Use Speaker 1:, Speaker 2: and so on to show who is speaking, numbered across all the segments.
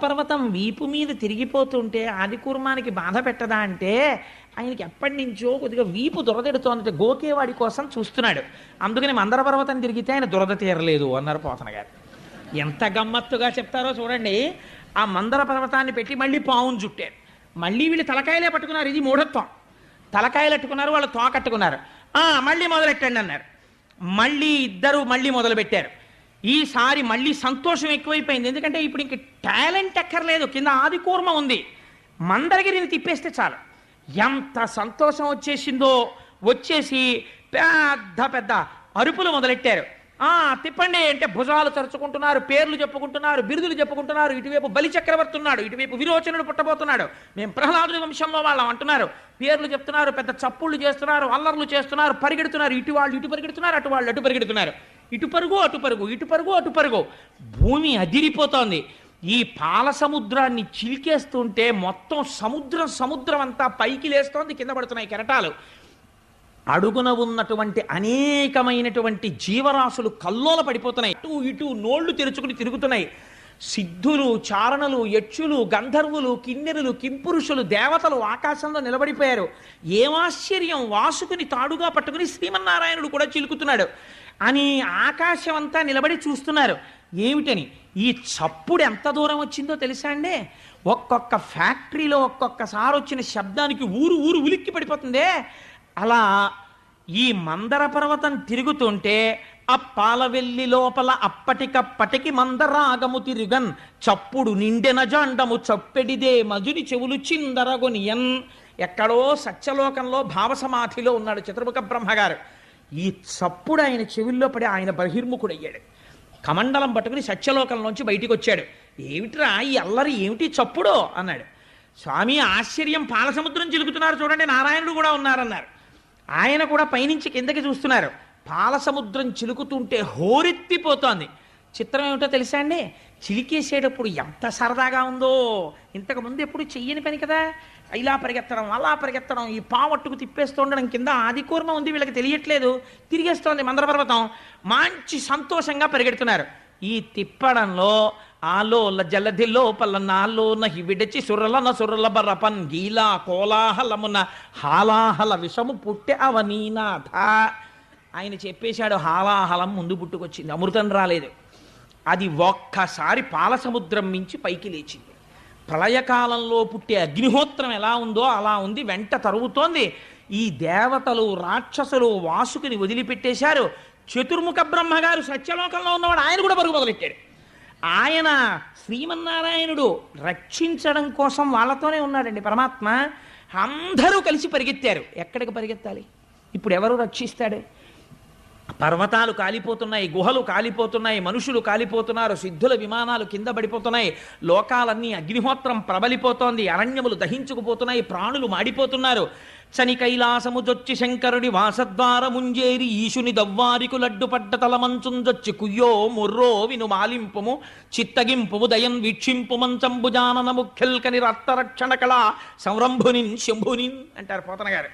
Speaker 1: పర్వతం వీపు మీద తిరిగిపోతుంటే ఆదికూర్మానికి బాధ పెట్టదా అంటే ఆయనకి ఎప్పటి నుంచో కొద్దిగా వీపు దురదెడుతోందంటే గోకేవాడి కోసం చూస్తున్నాడు. అందుకని మందర పర్వతం తిరిగితే ఆయన దురద తీరలేదు అన్నారు పోతన గారు. ఎంత గమ్మత్తుగా చెప్తారో చూడండి. ఆ మందర పర్వతాన్ని పెట్టి మళ్ళీ పావును చుట్టారు. మళ్ళీ వీళ్ళు తలకాయలే పట్టుకున్నారు. ఇది మూఢత్వం. తలకాయలు అట్టుకున్నారు, వాళ్ళు తోకట్టుకున్నారు. మళ్ళీ మొదలెట్టండి అన్నారు. మళ్ళీ ఇద్దరు మళ్ళీ మొదలుపెట్టారు. ఈసారి మళ్ళీ సంతోషం ఎక్కువైపోయింది. ఎందుకంటే ఇప్పుడు ఇంక టాలెంట్ ఎక్కర్లేదు, కింద ఆదికూర్మ ఉంది, మందరగిరిని తిప్పేస్తే చాలు. ఎంత సంతోషం వచ్చేసిందో. వచ్చేసి పెద్ద పెద్ద అరుపులు మొదలెట్టారు. తిప్పండి అంటే భుజాలు తరుచుకుంటున్నారు, పేర్లు చెప్పుకుంటున్నారు, బిరుదులు చెప్పుకుంటున్నారు. ఇటువైపు బలి చక్రవర్తి ఉన్నాడు, ఇటువైపు విరోచనుడు పుట్టబోతున్నాడు, మేము ప్రహ్లాదుడి వంశంలో వాళ్ళం అంటున్నారు. పేర్లు చెప్తున్నారు, పెద్ద చప్పుళ్ళు చేస్తున్నారు, అల్లర్లు చేస్తున్నారు, పరిగెడుతున్నారు. ఇటు వాళ్ళు ఇటు పరిగెడుతున్నారు, అటు వాళ్ళు అటు పరిగెడుతున్నారు. ఇటు పరుగు అటు పరుగు, ఇటు పరుగు అటు పరుగు. భూమి అదిరిపోతోంది. ఈ పాల సముద్రాన్ని చిలికేస్తుంటే మొత్తం సముద్రం అంతా పైకి లేస్తోంది, కింద పడుతున్నాయి కెరటాలు. అడుగున ఉన్నటువంటి అనేకమైనటువంటి జీవరాశులు కల్లోల పడిపోతున్నాయి. ఇటు ఇటు నోళ్లు తెరుచుకుని తిరుగుతున్నాయి. సిద్ధులు, చారణులు, యక్షులు, గంధర్వులు, కిన్నెరులు, కింపురుషులు, దేవతలు ఆకాశంలో నిలబడిపోయారు. ఏమాశ్చర్యం! వాసుకుని తాడుగా పట్టుకుని శ్రీమన్నారాయణుడు కూడా చిలుకుతున్నాడు అని ఆకాశం అంతా నిలబడి చూస్తున్నారు. ఏమిటని? ఈ చప్పుడు ఎంత దూరం వచ్చిందో తెలుసా అండి? ఒక్కొక్క ఫ్యాక్టరీలో ఒక్కొక్కసారి వచ్చిన శబ్దానికి ఊరు ఊరు ఉలిక్కి పడిపోతుందే. అలా ఈ మందర పర్వతం తిరుగుతుంటే ఆ పాలవెల్లి లోపల అప్పటికప్పటికి మందరాగము తిరుగన్ చప్పుడు నిండెన జాండము చప్పెడిదే మధుని చెవులు చిందరగొనియన్. ఎక్కడో సత్యలోకంలో భావసమాధిలో ఉన్నాడు చతుర్ముఖ బ్రహ్మగారు. ఈ చప్పుడు ఆయన చెవుల్లో పడి ఆయన బహిర్ముఖుడయ్యాడు. కమండలం పట్టుకుని సత్యలోకంలోంచి బయటికి వచ్చాడు. ఏమిట్రా ఈ అల్లరి, ఏమిటి చప్పుడు అన్నాడు. స్వామి ఆశ్చర్యం, పాలసముద్రం చిలుకుతున్నారు చూడండి, నారాయణుడు కూడా ఉన్నారన్నారు. ఆయన కూడా పైనుంచి కిందకి చూస్తున్నారు. పాలసముద్రం చిలుకుతుంటే హోరెత్తిపోతోంది. చిత్రం ఏమిటో తెలుసా అండి? చిలికేసేటప్పుడు ఎంత సరదాగా ఉందో. ఇంతకుముందు ఎప్పుడు చెయ్యని పని కదా. ఇలా పరిగెత్తడం, అలా పరిగెత్తడం, ఈ పావట్టుకు తిప్పేస్తూ ఉండడం. కింద ఆదికూర్మ ఉంది, వీళ్ళకి తెలియట్లేదు, తిరిగేస్తోంది మందర పర్వతం. మంచి సంతోషంగా పరిగెడుతున్నారు. ఈ తిప్పడంలో ఆలోల జలధి లోపల నాలోన విడచి సురలన సురల బరపన్ గీలా కోలాహలమున హాలాహల విషము పుట్టె అవనీనాథ. ఆయన చెప్పేశాడు, హాలాహలం ముందు పుట్టుకొచ్చింది, అమృతం రాలేదు. అది ఒక్కసారి పాలసముద్రం మించి పైకి లేచింది. ప్రళయకాలంలో పుట్టే అగ్నిహోత్రం ఎలా ఉందో అలా ఉంది, వెంట తరుగుతోంది. ఈ దేవతలు, రాక్షసులు వాసుకుని వదిలిపెట్టేశారు. చతుర్ముఖ బ్రహ్మగారు సత్యలోకంలో ఉన్నవాడు, ఆయన కూడా పరుగు మొదలెట్టాడు. ఆయన శ్రీమన్నారాయణుడు రక్షించడం కోసం వాళ్ళతోనే ఉన్నాడండి పరమాత్మ. అందరూ కలిసి పరిగెత్తారు. ఎక్కడికి పరిగెత్తాలి? ఇప్పుడు ఎవరు రక్షిస్తాడు? పర్వతాలు కాలిపోతున్నాయి, గుహలు కాలిపోతున్నాయి, మనుషులు కాలిపోతున్నారు, సిద్ధుల విమానాలు కింద పడిపోతున్నాయి, లోకాలన్నీ అగ్నిహోత్రం ప్రబలిపోతోంది, అరణ్యములు దహించుకుపోతున్నాయి, ప్రాణులు మాడిపోతున్నారు. చని కైలాసము జొచ్చి శంకరుడి వాసద్వారముంజేరి ఈశుని దవ్వారికు లడ్డుపడ్డ తలమంచుంజొచ్చి కుయ్యో ముర్రో విను మాలింపుము చిత్తగింపుము దయన్ వీక్షింపు మంచంబుజానన ముఖ్యల్కని రక్తరక్షణ కళ సంరంభునిన్ శంభునిన్ అంటారు పోతన గారు.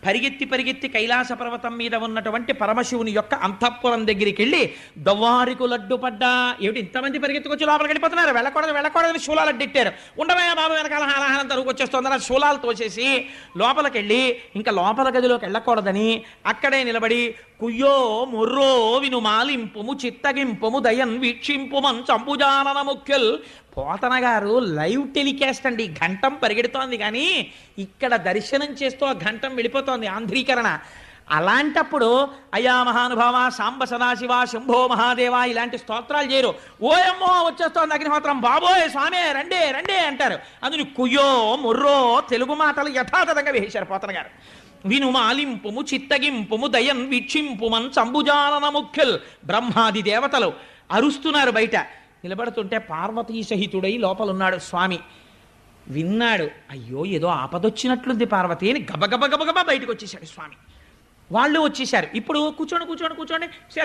Speaker 1: పరిగెత్తి పరిగెత్తి కైలాస పర్వతం మీద ఉన్నటువంటి పరమశివుని యొక్క అంతఃపురం దగ్గరికి వెళ్ళి దవ్వారికు లడ్డుపడ్డా. ఏమిటి ఇంతమంది పరిగెత్తుకొచ్చి లోపలికి వెళ్ళిపోతున్నారు? వెళ్ళకూడదని శూలాలు అడ్డెట్టారు. ఉండవయ్యా బాబు, వెనకాల హాలాహాలం తరుగుకొచ్చేస్తుందని శూలాలు తోసేసి లోపలికి వెళ్ళి ఇంకా లోపల గదిలోకి వెళ్ళకూడదని అక్కడే నిలబడి కుయ్యో ముర్రో విను మాలింపుము చిత్తగింపుము దయన్ వీక్షింపు మంచంబుజానన ముఖ్యల్. పోతన గారు లైవ్ టెలికాస్ట్ అండి, ఘంటం పరిగెడుతోంది కానీ ఇక్కడ దర్శనం చేస్తూ ఆ ఘంటం వెళ్ళిపోతోంది, ఆంధ్రీకరణ. అలాంటప్పుడు అయా మహానుభావ, సాంబ సదాశివ, శంభో మహాదేవ ఇలాంటి స్తోత్రాలు చేయరు. ఓయమ్మో వచ్చేస్తోంది అగ్నిహోత్రం, బాబోయ్ స్వామి రండే రండే అంటారు. అందుని కుయ్యో ముర్రో తెలుగు మాటలు యథాతథంగా వేశారు పోతన గారు. విను మాలింపుము చిత్తగింపుము దయన్ వీక్షింపుమన్ సంబుజానన ముఖ్యల్. బ్రహ్మాది దేవతలు అరుస్తున్నారు బయట. నిలబడుతుంటే పార్వతీ సహితుడై లోపలున్నాడు స్వామి. విన్నాడు, అయ్యో ఏదో ఆపదొచ్చినట్లుంది పార్వతి అని గబగబ బయటకు వచ్చేసాడు స్వామి. వాళ్ళు వచ్చేసారు. ఇప్పుడు కూర్చోండి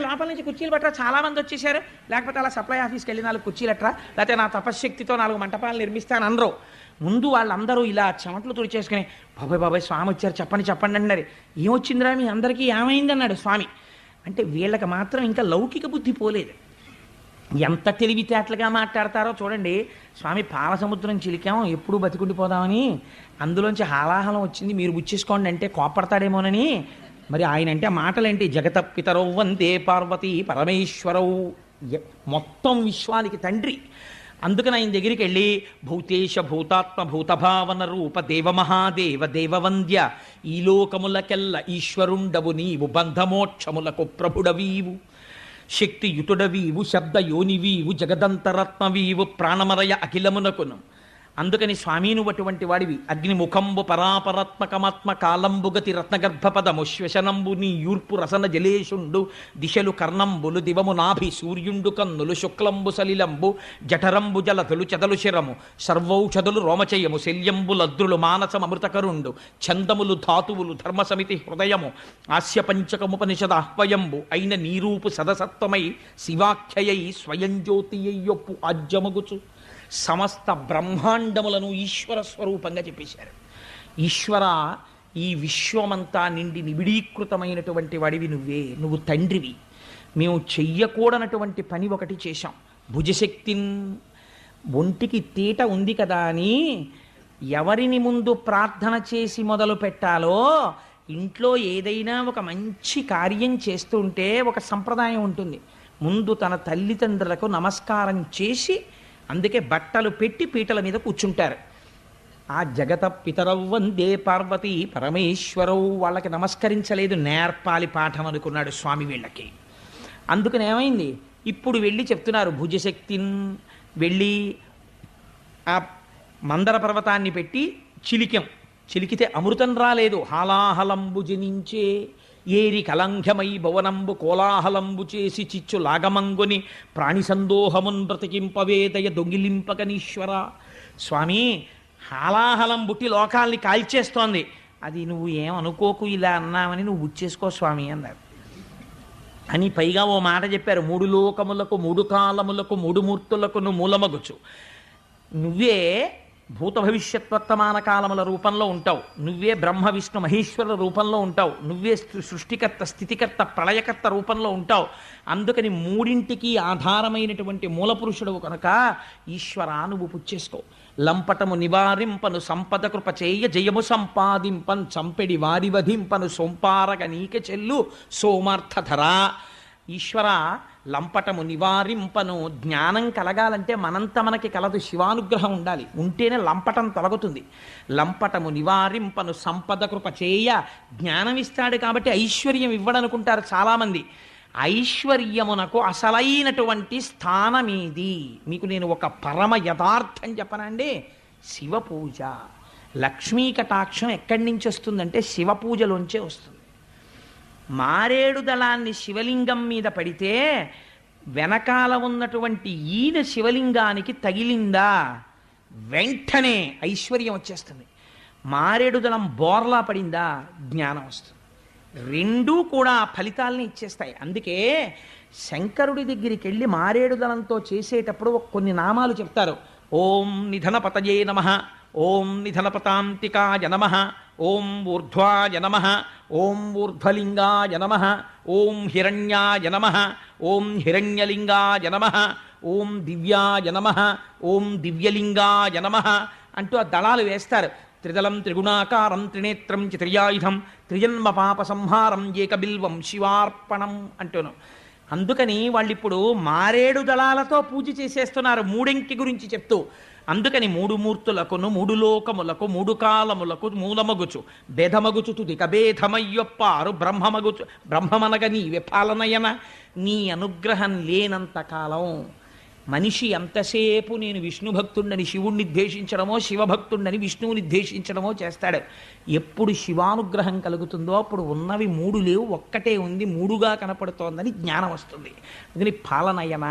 Speaker 1: లోపల నుంచి కుర్చీలు పట్టరా, చాలా మంది వచ్చేసారు. లేకపోతే అలా సప్లై ఆఫీస్కి వెళ్ళి 4 కుర్చీలు అట్రా, లేకపోతే నా తపశ్శక్తితో 4 మంటపాలు నిర్మిస్తాను అనరు. ముందు వాళ్ళందరూ ఇలా చెమట్లు తుడిచేసుకుని బాబాయ్ స్వామి వచ్చారు, చెప్పండి అన్నారు. ఏమొచ్చిందిరా మీ అందరికీ, ఏమైంది అన్నాడు స్వామి. అంటే వీళ్ళకి మాత్రం ఇంకా లౌకిక బుద్ధి పోలేదు. ఎంత తెలివితేటలుగా మాట్లాడతారో చూడండి. స్వామి పాలసముద్రం చిలికాం ఎప్పుడు బతికుండిపోదామని, అందులోంచి హాలాహలం వచ్చింది మీరు బుచ్చేసుకోండి అంటే కోపడతాడేమోనని. మరి ఆయన అంటే మాటలేంటి? జగత పితరౌ వందే పార్వతీ పరమేశ్వరౌ, మొత్తం విశ్వానికి తండ్రి. అందుకని ఆయన దగ్గరికి వెళ్ళి భూతేశ భూతాత్మ భూతభావన రూప దేవమహాదేవ దేవవంద్య, ఈ లోకములకెల్ల ఈశ్వరుండవు నీవు, బంధమోక్షములకు ప్రభుడవీవు, శక్తియుతుడవీవు, శబ్దయోనివీవు, జగదంతరత్నవీవు, ప్రాణమరయ అఖిలమునకును. అందుకని స్వామీను అటువంటి వాడివి. అగ్నిముఖంబు పరాపరాత్మకమాత్మ కాలంబుగతి రత్నగర్భపదము శ్వశనంబు నీ యూర్పు రసన జలేషుండు, దిశలు కర్ణంబులు దివము నాభి సూర్యుండు కన్నులు, శుక్లంబు సలిలంబు జఠరంబు జలతులు చెదలు శిరము, సర్వౌషధులు రోమచయము, శల్యంబులద్రులు మానసమృతకరుండు, ఛందములు ధాతువులు ధర్మసమితి హృదయము, ఆస్య పంచకముపనిషద ఆహ్వయంబు అయిన నీరూపు సదసత్వమై శివాఖ్యయై స్వయం జ్యోతియ్యొప్పు ఆజ్యమగుచు, సమస్త బ్రహ్మాండములను ఈశ్వర స్వరూపంగా చెప్పేశారు. ఈశ్వర, ఈ విశ్వమంతా నిండి నిబిడీకృతమైనటువంటి వాడివి నువ్వే, నువ్వు తండ్రివి. మేము చెయ్యకూడనటువంటి పని ఒకటి చేశాం. భుజశక్తిన్, ఒంటికి తీట ఉంది కదా అని ఎవరిని ముందు ప్రార్థన చేసి మొదలు పెట్టాలో, ఇంట్లో ఏదైనా ఒక మంచి కార్యం చేస్తుంటే ఒక సంప్రదాయం ఉంటుంది. ముందు తన తల్లిదండ్రులకు నమస్కారం చేసి, అందుకే బట్టలు పెట్టి పీటల మీద కూర్చుంటారు. ఆ జగత పితరౌ వందే పార్వతీ పరమేశ్వరౌ, వాళ్ళకి నమస్కరించలేదు, నేర్పాలి పాఠం అనుకున్నాడు స్వామి వీళ్ళకి. అందుకని ఏమైంది, ఇప్పుడు వెళ్ళి చెప్తున్నారు భుజశక్తిన్. వెళ్ళి ఆ మందర పర్వతాన్ని పెట్టి చిలికితే అమృతం రాలేదు, హాలాహలంబు జనించే, ఏరి కలంఘమై భవనంబు కోలాహలంబు చేసి చిచ్చు లాగమంగుని, ప్రాణి సందోహమున్ బ్రతికింపవేదయ దొంగిలింపకనీశ్వర. స్వామి, హాలాహలం బుట్టి లోకాల్ని కాల్చేస్తోంది, అది నువ్వు ఏమనుకోకు, ఇలా అన్నామని నువ్వు బుచ్చేసుకో స్వామి అన్నారు. అని పైగా ఓ మాట చెప్పారు, మూడు లోకములకు మూడు కాలములకు మూడు మూర్తులకు మూలమగుచు, నువ్వే భూత భవిష్యత్ వర్తమాన కాలముల రూపంలో ఉంటావు, నువ్వే బ్రహ్మ విష్ణు మహేశ్వర రూపంలో ఉంటావు, నువ్వే సృష్టికర్త స్థితికర్త ప్రళయకర్త రూపంలో ఉంటావు. అందుకని మూడింటికి ఆధారమైనటువంటి మూలపురుషుడు కనుక ఈశ్వర నువ్వు పుచ్చేసుకో. లంపటము నివారింపను సంపద కృప చేయ జయము సంపాదింపన్, చంపెడి వారి వధింపను సోంపారగ నీక చెల్లు సోమార్థధరా. ఈశ్వర, లంపటము నివారింపను, జ్ఞానం కలగాలంటే మనంత మనకి కలదు, శివానుగ్రహం ఉండాలి, ఉంటేనే లంపటం తొలగుతుంది. లంపటము నివారింపను సంపద కృప చేయ, జ్ఞానం ఇస్తాడు కాబట్టి ఐశ్వర్యం ఇవ్వడనుకుంటారు చాలామంది. ఐశ్వర్యమునకు అసలైనటువంటి స్థానమేది? మీకు నేను ఒక పరమ యథార్థం చెప్పనండి. శివపూజ. లక్ష్మీ కటాక్షం ఎక్కడి నుంచి వస్తుందంటే శివపూజలోంచే వస్తుంది. మారేడు దళాన్ని శివలింగం మీద పడితే వెనకాల ఉన్నటువంటి ఈన శివలింగానికి తగిలిందా, వెంటనే ఐశ్వర్యం వచ్చేస్తుంది. మారేడు దళం బోర్లా పడిందా, జ్ఞానం వస్తుంది. రెండూ కూడా ఫలితాలని ఇచ్చేస్తాయి. అందుకే శంకరుడి దగ్గరికి వెళ్ళి మారేడు దళంతో చేసేటప్పుడు కొన్ని నామాలు చెప్తారు. ఓం నిధనపతయే నమః, ఓం నిధనపతాంతికాయ నమః, ఓం ఊర్ధ్వాయ నమః, ఓం ఊర్ధ్వలింగాయ నమః, ఓం హిరణ్యాయ నమః, ఓం హిరణ్యలింగాయ నమః, ఓం దివ్యాయ నమః, ఓం దివ్యలింగాయ నమః అంటూ ఆ దళాలు వేస్తారు. త్రిదళం త్రిగుణాకారం త్రినేత్రం చిత్రయాయుధం త్రిజన్మ పాప సంహారం ఏకబిల్వం శివార్పణం అంటూను. అందుకని వాళ్ళు ఇప్పుడు మారేడు దళాలతో పూజ చేసేస్తున్నారు మూడెంకి గురించి చెప్తూ. అందుకని మూడు మూర్తులకును మూడు లోకములకు మూడు కాలములకు మూలమగుచు భేదమగుచు తుదిక భేదమయ్యొప్పారు బ్రహ్మమనగ నీవే పాలనయన. నీ అనుగ్రహం లేనంత కాలం మనిషి ఎంతసేపు నేను విష్ణు భక్తుడని శివుణ్ణి ద్వేషించడమో, శివభక్తుడని విష్ణువుని ద్వేషించడమో చేస్తాడు. ఎప్పుడు శివానుగ్రహం కలుగుతుందో అప్పుడు ఉన్నవి మూడు లేవు, ఒక్కటే ఉంది, మూడుగా కనపడుతోందని జ్ఞానం వస్తుంది. అందుకని పాలనయన,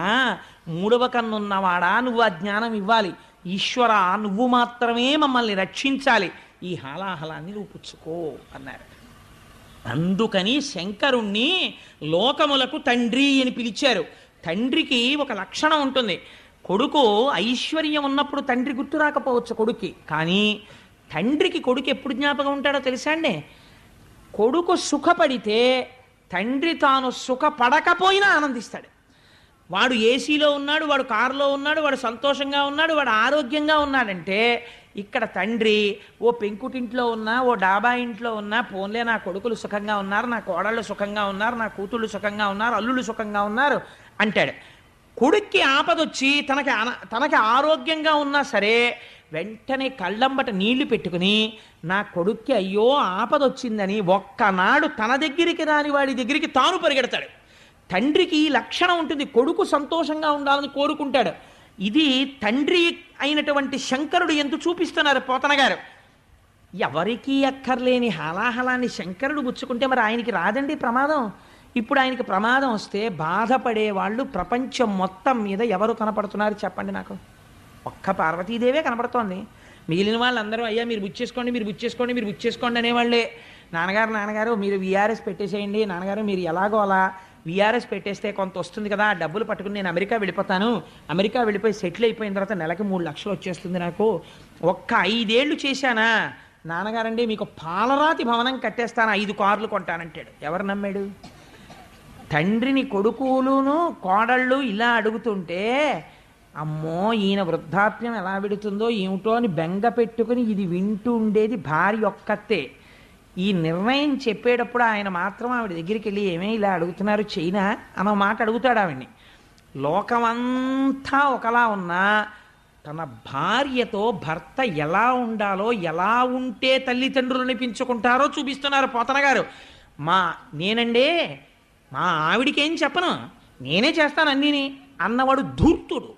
Speaker 1: మూడవ కన్నున్నవాడా నువ్వు ఆ జ్ఞానం ఇవ్వాలి. ఈశ్వర, నువ్వు మాత్రమే మమ్మల్ని రక్షించాలి, ఈ హాలాహలాన్ని నువ్వు పుచ్చుకో అన్నారు. అందుకని శంకరుణ్ణి లోకములకు తండ్రి అని పిలిచారు. తండ్రికి ఒక లక్షణం ఉంటుంది. కొడుకు ఐశ్వర్యం ఉన్నప్పుడు తండ్రి గుర్తు రాకపోవచ్చు కొడుక్కి, కానీ తండ్రికి కొడుకు ఎప్పుడు జ్ఞాపకం ఉంటాడో తెలుసా అండి? కొడుకు సుఖపడితే తండ్రి తాను సుఖపడకపోయినా ఆనందిస్తాడు. వాడు ఏసీలో ఉన్నాడు, వాడు కారులో ఉన్నాడు, వాడు సంతోషంగా ఉన్నాడు, వాడు ఆరోగ్యంగా ఉన్నాడంటే ఇక్కడ తండ్రి ఓ పెంకుటింట్లో ఉన్నా, ఓ డాబా ఇంట్లో ఉన్నా, పోన్లే నా కొడుకులు సుఖంగా ఉన్నారు, నా కోడళ్ళు సుఖంగా ఉన్నారు, నా కూతుళ్ళు సుఖంగా ఉన్నారు, అల్లుళ్ళు సుఖంగా ఉన్నారు అంటాడు. కొడుక్కి ఆపదొచ్చి తనకి ఆరోగ్యంగా ఉన్నా సరే వెంటనే కళ్ళంబట నీళ్లు పెట్టుకుని నా కొడుక్కి అయ్యో ఆపదొచ్చిందని ఒక్కనాడు తన దగ్గరికి రాని వాడి దగ్గరికి తాను పరిగెడతాడు. తండ్రికి ఈ లక్షణం ఉంటుంది, కొడుకు సంతోషంగా ఉండాలని కోరుకుంటాడు. ఇది తండ్రి అయినటువంటి శంకరుడు ఎంత చూపిస్తున్నారు పోతన గారు. ఎవరికీ అక్కర్లేని హలాహలాన్ని శంకరుడు గుచ్చుకుంటే మరి ఆయనకి రాదండి ప్రమాదం. ఇప్పుడు ఆయనకి ప్రమాదం వస్తే బాధపడే వాళ్ళు ప్రపంచం మొత్తం మీద ఎవరు కనపడుతున్నారు చెప్పండి నాకు? ఒక్క పార్వతీదేవే కనపడుతోంది. మిగిలిన వాళ్ళందరూ అయ్యా మీరు బుచ్చేసుకోండి, మీరు బుచ్చేసుకోండి, మీరు బుచ్చేసుకోండి అనేవాళ్ళే. నాన్నగారు మీరు విఆర్ఎస్ పెట్టేసేయండి, నాన్నగారు మీరు ఎలాగో అలా విఆర్ఎస్ పెట్టేస్తే కొంత వస్తుంది కదా, డబ్బులు పట్టుకుని నేను అమెరికా వెళ్ళిపోతాను, అమెరికా వెళ్ళిపోయి సెటిల్ అయిపోయిన తర్వాత నెలకి 3 లక్షలు వచ్చేస్తుంది నాకు, ఒక్క 5 ఏళ్ళు చేశానా నాన్నగారండి మీకు పాలరాతి భవనం కట్టేస్తాను, 5 కార్లు కొంటానంటాడు. ఎవరు నమ్మాడు? తండ్రిని కొడుకులును కోడళ్ళు ఇలా అడుగుతుంటే అమ్మో ఈయన వృద్ధాప్యం ఎలా విడుతుందో ఏమిటో అని బెంగ పెట్టుకుని ఇది వింటూ ఉండేది భార్య ఒక్కతే. ఈ నిర్ణయం చెప్పేటప్పుడు ఆయన మాత్రం ఆవిడ దగ్గరికి వెళ్ళి ఏమే ఇలా అడుగుతున్నారు చైనా అన్న మాట అడుగుతాడు ఆవిడ్ని. లోకమంతా ఒకలా ఉన్నా తన భార్యతో భర్త ఎలా ఉండాలో, ఎలా ఉంటే తల్లిదండ్రులు అనిపించుకుంటారో చూపిస్తున్నారు పోతన గారు. నేనండే మా ఆవిడికేం చెప్పను, నేనే చేస్తాను అన్నీని అన్నవాడు ధూర్తుడు.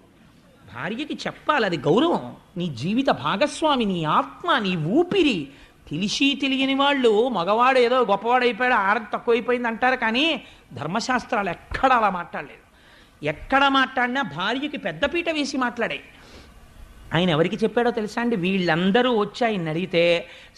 Speaker 1: భార్యకి చెప్పాలి, అది గౌరవం. నీ జీవిత భాగస్వామి, నీ ఆత్మ, నీ ఊపిరి. తెలిసి తెలియని వాళ్ళు మగవాడు ఏదో గొప్పవాడు అయిపోయాడు, ఆడది తక్కువైపోయింది అంటారు, కానీ ధర్మశాస్త్రాలు ఎక్కడ అలా మాట్లాడలేదు. ఎక్కడ మాట్లాడినా భార్యకి పెద్దపీట వేసి మాట్లాడాయి. ఆయన ఎవరికి చెప్పాడో తెలుసా అండి? వీళ్ళందరూ వచ్చి ఆయన అడిగితే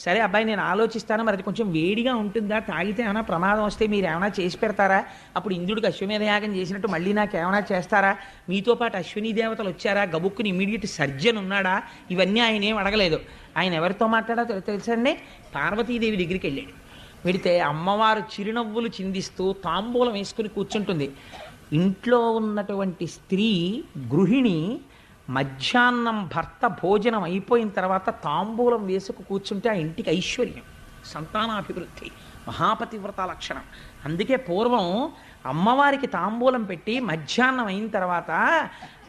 Speaker 1: సరే అబ్బాయి నేను ఆలోచిస్తాను, మరి అది కొంచెం వేడిగా ఉంటుందా, తాగితే ఏమైనా ప్రమాదం వస్తే మీరు ఏమైనా చేసి పెడతారా, అప్పుడు ఇంద్రుడికి అశ్వమేధ యాగం చేసినట్టు మళ్ళీ నాకు ఏమైనా చేస్తారా, మీతో పాటు అశ్విని దేవతలు వచ్చారా, గబుక్కుని ఇమీడియట్ సర్జన్ ఉన్నాడా, ఇవన్నీ ఆయన ఏం అడగలేదు. ఆయన ఎవరితో మాట్లాడో తెలుసండి? పార్వతీదేవి దగ్గరికి వెళ్ళాడు. వెడితే అమ్మవారు చిరునవ్వులు చిందిస్తూ తాంబూలం వేసుకుని కూర్చుంటుంది. ఇంట్లో ఉన్నటువంటి స్త్రీ గృహిణి మధ్యాహ్నం భర్త భోజనం అయిపోయిన తర్వాత తాంబూలం వేసుకు కూర్చుంటే ఆ ఇంటికి ఐశ్వర్యం, సంతానాభివృద్ధి, మహాపతివ్రత లక్షణం. అందుకే పూర్వం అమ్మవారికి తాంబూలం పెట్టి మధ్యాహ్నం అయిన తర్వాత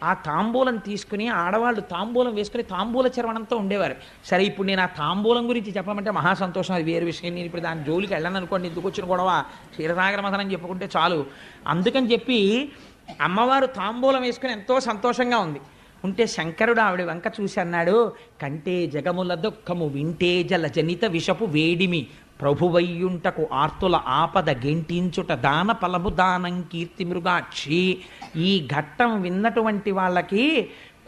Speaker 1: ఆ తాంబూలం తీసుకుని ఆడవాళ్ళు తాంబూలం వేసుకుని తాంబూల చర్వణంతో ఉండేవారు. సరే ఇప్పుడు నేను ఆ తాంబూలం గురించి చెప్పమంటే మహా సంతోషం, అది వేరే విషయం. నేను ఇప్పుడు దాని జోలికి వెళ్ళను అనుకోండి, ఎందుకు వచ్చిన గొడవ, క్షీరసాగర మథనం చెప్పుకుంటే చాలు. అందుకని చెప్పి అమ్మవారు తాంబూలం వేసుకుని ఎంతో సంతోషంగా ఉంటే శంకరుడు ఆవిడ వంక చూసి అన్నాడు, కంటే జగముల దుఃఖము వింటే జల జనిత విషపు వేడిమి ప్రభువయ్యుంటకు ఆర్తుల ఆపద గెంటించుట దాన ఫలము దానం కీర్తి మృగాక్షి. ఈ ఘట్టం విన్నటువంటి వాళ్ళకి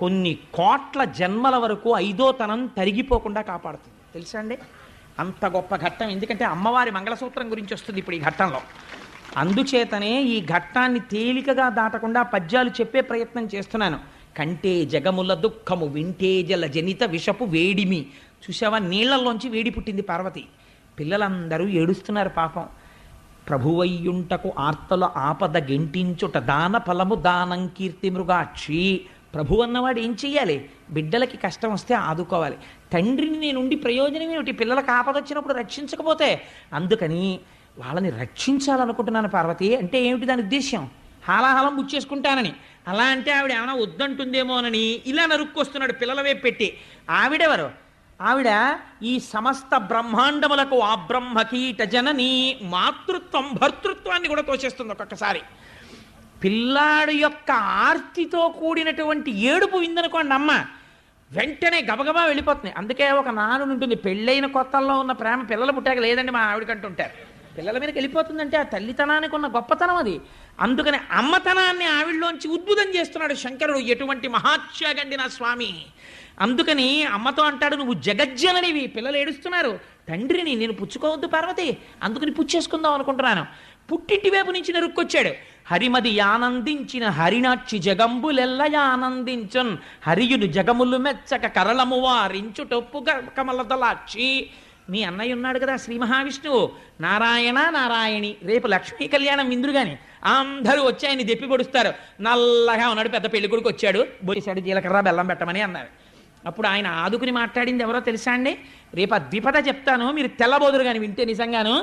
Speaker 1: కొన్ని కోట్ల జన్మల వరకు 5వ తనం తరిగిపోకుండా కాపాడుతుంది. తెలుసా అండి? అంత గొప్ప ఘట్టం. ఎందుకంటే అమ్మవారి మంగళసూత్రం గురించి వస్తుంది ఇప్పుడు ఈ ఘట్టంలో. అందుచేతనే ఈ ఘట్టాన్ని తేలికగా దాటకుండా పద్యాలు చెప్పే ప్రయత్నం చేస్తున్నాను. కంటే జగముల దుఃఖము వింటే జల జనిత విషపు వేడిమి. చూసావా, నీళ్లలోంచి వేడి పుట్టింది పార్వతి. పిల్లలందరూ ఏడుస్తున్నారు పాపం. ప్రభువయ్యుంటకు ఆర్తల ఆపద గెంటించుట దాన ఫలము దానం కీర్తి మృగాక్షి. ప్రభు అన్నవాడు ఏం చెయ్యాలి? బిడ్డలకి కష్టం వస్తే ఆదుకోవాలి. తండ్రిని నేనుండి ప్రయోజనం ఏమిటి? పిల్లలకు ఆపద వచ్చినప్పుడు రక్షించకపోతే. అందుకని వాళ్ళని రక్షించాలనుకుంటున్నాను పార్వతి. అంటే ఏమిటి దాని ఉద్దేశ్యం? హాలాహలం బుచ్చేసుకుంటానని. అలా అంటే ఆవిడ ఏమైనా వద్దంటుందేమోనని ఇలా నరుక్కొస్తున్నాడు పిల్లల వైపు పెట్టి. ఆవిడెవరు? ఆవిడ ఈ సమస్త బ్రహ్మాండములకు ఆ బ్రహ్మకీట జనని. మాతృత్వం భర్తృత్వాన్ని కూడా తోచేస్తుంది ఒక్కొక్కసారి. పిల్లాడు యొక్క ఆర్తితో కూడినటువంటి ఏడుపు విందనుకోండి అమ్మ, వెంటనే గబగబా వెళ్ళిపోతుంది. అందుకే ఒక నానుడు ఉంటుంది, పెళ్ళైన కొత్తల్లో ఉన్న ప్రేమ పిల్లలు పుట్టాక లేదండి మా ఆవిడకంటుంటారు. పిల్లల మీదకి వెళ్ళిపోతుందంటే ఆ తల్లితనానికి ఉన్న గొప్పతనం అది. అందుకని అమ్మతనాన్ని ఆవిడలోంచి ఉద్భుతం చేస్తున్నాడు శంకరుడు. ఎటువంటి మహాత్యాగండి నా స్వామి. అందుకని అమ్మతో అంటాడు, నువ్వు జగజ్జననివి, పిల్లలు ఏడుస్తున్నారు, తండ్రిని నేను పుచ్చుకోవద్దు పార్వతి, అందుకని పుచ్చేసుకుందాం అనుకుంటున్నాను. పుట్టింటి వైపు నుంచి నరుక్కొచ్చాడు. హరిమది ఆనందించిన హరినాక్షి జగంబులెల్ల ఆనందించున్ హరియుడు జగములు మెచ్చక కరళము వారించుటొప్పు కమలదలాక్షి. మీ అన్నయ్య ఉన్నాడు కదా శ్రీ మహావిష్ణువు, నారాయణ నారాయణి. రేపు లక్ష్మీ కళ్యాణం ఇంద్రు గాని అందరూ వచ్చి ఆయన్ని దెప్పి పొడుస్తారు. నల్లగా ఉన్నాడు, పెద్ద పెళ్లి కొడుకు వచ్చాడు, బొడిసాడు, జీలకర్ర బెల్లం పెట్టమని అన్నారు. అప్పుడు ఆయన ఆదుకుని మాట్లాడింది ఎవరో తెలుసా అండి? రేపు ఆ ద్విపద చెప్తాను, మీరు తెల్లబోదురు కానీ వింటే నిజంగాను.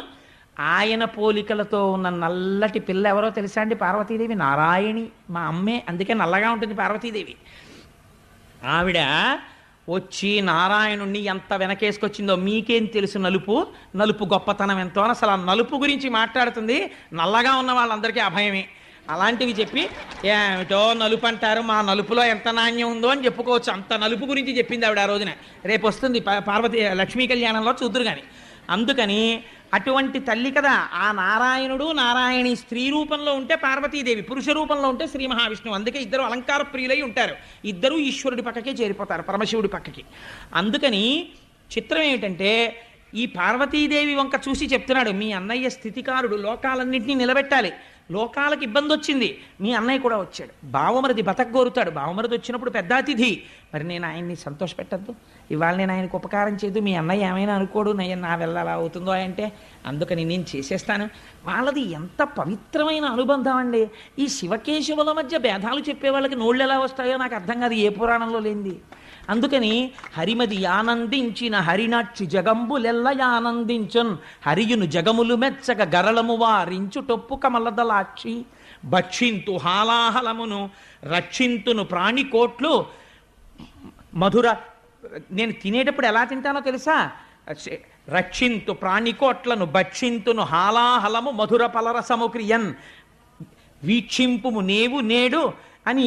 Speaker 1: ఆయన పోలికలతో ఉన్న నల్లటి పిల్ల ఎవరో తెలుసా అండి? పార్వతీదేవి. నారాయణి, మా అమ్మే, అందుకే నల్లగా ఉంటుంది పార్వతీదేవి. ఆవిడ వచ్చి నారాయణుణ్ణి ఎంత వెనకేసుకొచ్చిందో మీకేం తెలుసు, నలుపు గొప్పతనం ఎంతో అని అసలు ఆ నలుపు గురించి మాట్లాడుతుంది. నల్లగా ఉన్న వాళ్ళందరికీ అభయమే. అలాంటివి చెప్పి ఏమిటో నలుపు అంటారు, మా నలుపులో ఎంత నాణ్యం ఉందో అని చెప్పుకోవచ్చు. అంత నలుపు గురించి చెప్పింది ఆవిడ ఆ రోజున. రేపు వస్తుంది పార్వతీ లక్ష్మీ కళ్యాణంలో చూద్దురు కానీ. అందుకని అటువంటి తల్లి కదా ఆ నారాయణుడు. నారాయణి స్త్రీ రూపంలో ఉంటే పార్వతీదేవి, పురుష రూపంలో ఉంటే శ్రీ మహావిష్ణువు. అందుకే ఇద్దరు అలంకార ప్రియులై ఉంటారు. ఇద్దరూ ఈశ్వరుడి పక్కకే చేరిపోతారు, పరమశివుడి పక్కకి. అందుకని చిత్రం ఏమిటంటే ఈ పార్వతీదేవి వంక చూసి చెప్తున్నాడు, మీ అన్నయ్య స్థితికారుడు, లోకాలన్నింటినీ నిలబెట్టాలి. లోకాలకు ఇబ్బంది వచ్చింది, మీ అన్నయ్య కూడా వచ్చాడు. బావమరిది బతకగోరుతాడు, బావమరిది వచ్చినప్పుడు పెద్ద అతిథి. మరి నేను ఆయన్ని సంతోషపెట్టద్దు, ఇవాళ నేను ఆయనకు ఉపకారం చేయదు, మీ అన్నయ్య ఏమైనా అనుకోడు, నా వల్ల అలా అవుతుందో అంటే. అందుకని నేను చేసేస్తాను. వాళ్ళది ఎంత పవిత్రమైన అనుబంధం అండి. ఈ శివకేశవుల మధ్య భేదాలు చెప్పే వాళ్ళకి నోళ్ళు ఎలా వస్తాయో నాకు అర్థం కాదు, ఏ పురాణంలో లేనిది. అందుకని హరిమది ఆనందించిన హరినాక్షి జగంబులెల్ల ఆనందించున్, హరియును జగములు మెచ్చగ గరళము వారించు టొప్పు కమలదలాక్షి, భక్షింతు హాలాహలమును రక్షింతును ప్రాణికోట్లు మధుర. నేను తినేటప్పుడు ఎలా తింటానో తెలుసా? రక్షింతు ప్రాణికోట్లను భక్షింతును హాలాహలము మధుర పలరసము క్రియన్, వీక్షింపుము నేవు నేడు అని